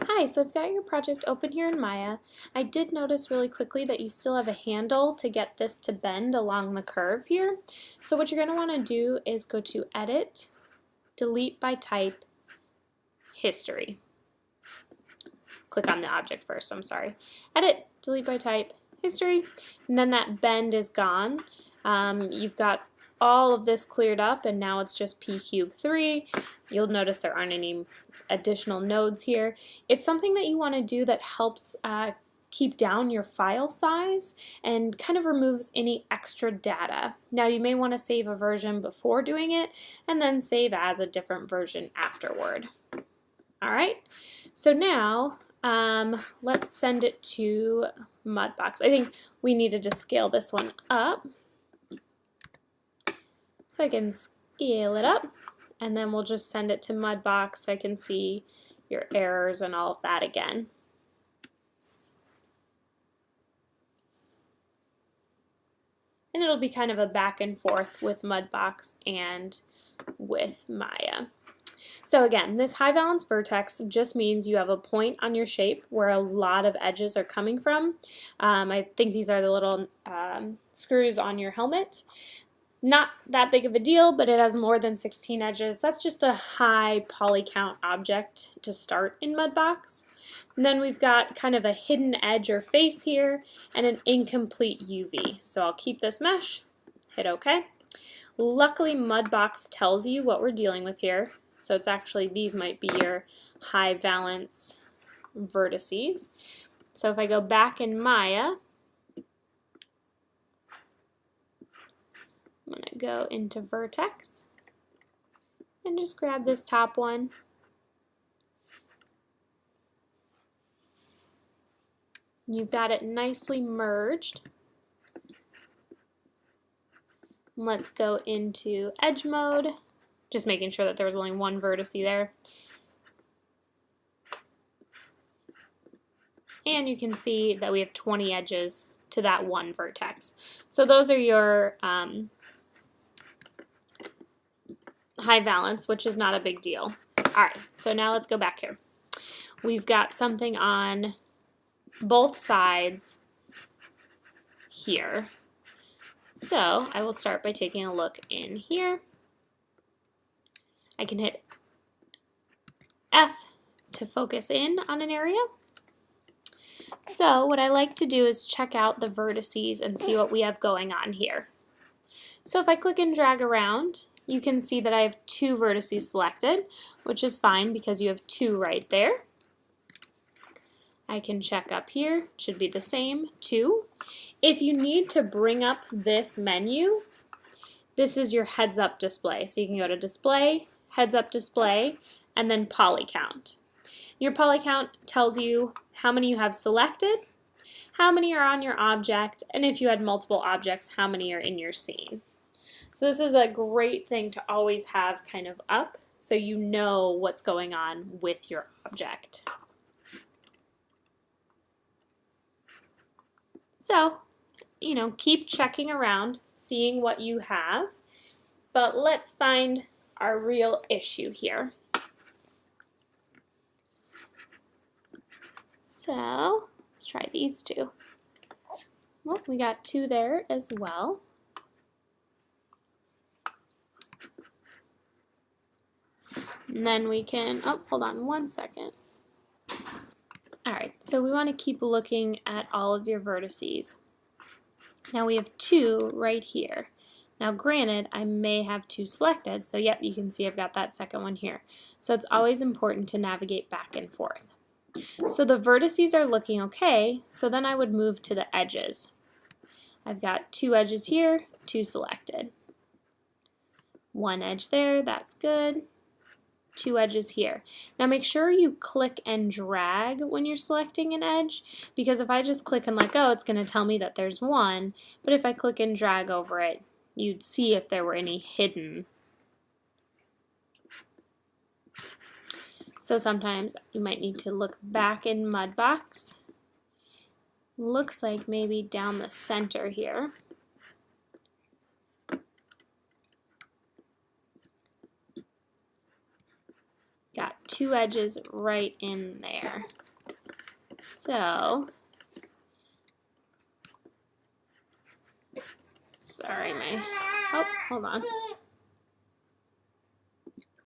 Hi, so I've got your project open here in Maya. I did notice really quickly that you still have a handle to get this to bend along the curve here. So what you're going to want to do is go to Edit, Delete by Type, History. Click on the object first, I'm sorry. Edit, Delete by Type, History, and then that bend is gone. You've got all of this cleared up and now it's just p cube 3. You'll notice there aren't any additional nodes here. It's something that you want to do that helps keep down your file size and kind of removes any extra data. Now you may want to save a version before doing it and then save as a different version afterward. Alright, so now let's send it to Mudbox. I think we needed to scale this one up. So I can scale it up and then we'll just send it to Mudbox so I can see your errors and all of that again. And it'll be kind of a back and forth with Mudbox and with Maya. So again, this high valence vertex just means you have a point on your shape where a lot of edges are coming from. I think these are the little screws on your helmet. Not that big of a deal, but it has more than 16 edges. That's just a high poly count object to start in Mudbox. And then we've got kind of a hidden edge or face here and an incomplete UV. So I'll keep this mesh, hit OK. Luckily Mudbox tells you what we're dealing with here. So it's actually, these might be your high valence vertices. So if I go back in Maya, I'm going to go into Vertex and just grab this top one. You've got it nicely merged. Let's go into Edge mode, just making sure that there was only one vertex there. And you can see that we have 20 edges to that one vertex. So those are your high valence, which is not a big deal. Alright, so now let's go back here. We've got something on both sides here. So I will start by taking a look in here. I can hit F to focus in on an area. So what I like to do is check out the vertices and see what we have going on here. So if I click and drag around, you can see that I have 2 vertices selected, which is fine because you have 2 right there. I can check up here, should be the same, 2. If you need to bring up this menu, this is your heads up display. So you can go to display, heads up display, and then poly count. Your poly count tells you how many you have selected, how many are on your object, and if you had multiple objects, how many are in your scene. So this is a great thing to always have kind of up so you know what's going on with your object. So, you know, keep checking around, seeing what you have, but let's find our real issue here. So, let's try these 2. Well, we got 2 there as well. And then we can, oh, hold on one second. Alright, so we want to keep looking at all of your vertices. Now we have 2 right here. Now granted, I may have 2 selected, so yep, you can see I've got that second one here. So it's always important to navigate back and forth. So the vertices are looking okay, so then I would move to the edges. I've got 2 edges here, 2 selected. 1 edge there, that's good. 2 edges here. Now make sure you click and drag when you're selecting an edge, because if I just click and let go, it's going to tell me that there's 1, but if I click and drag over it, you'd see if there were any hidden. So sometimes you might need to look back in Mudbox. Looks like maybe down the center here. got two edges right in there. So, sorry, oh, hold on.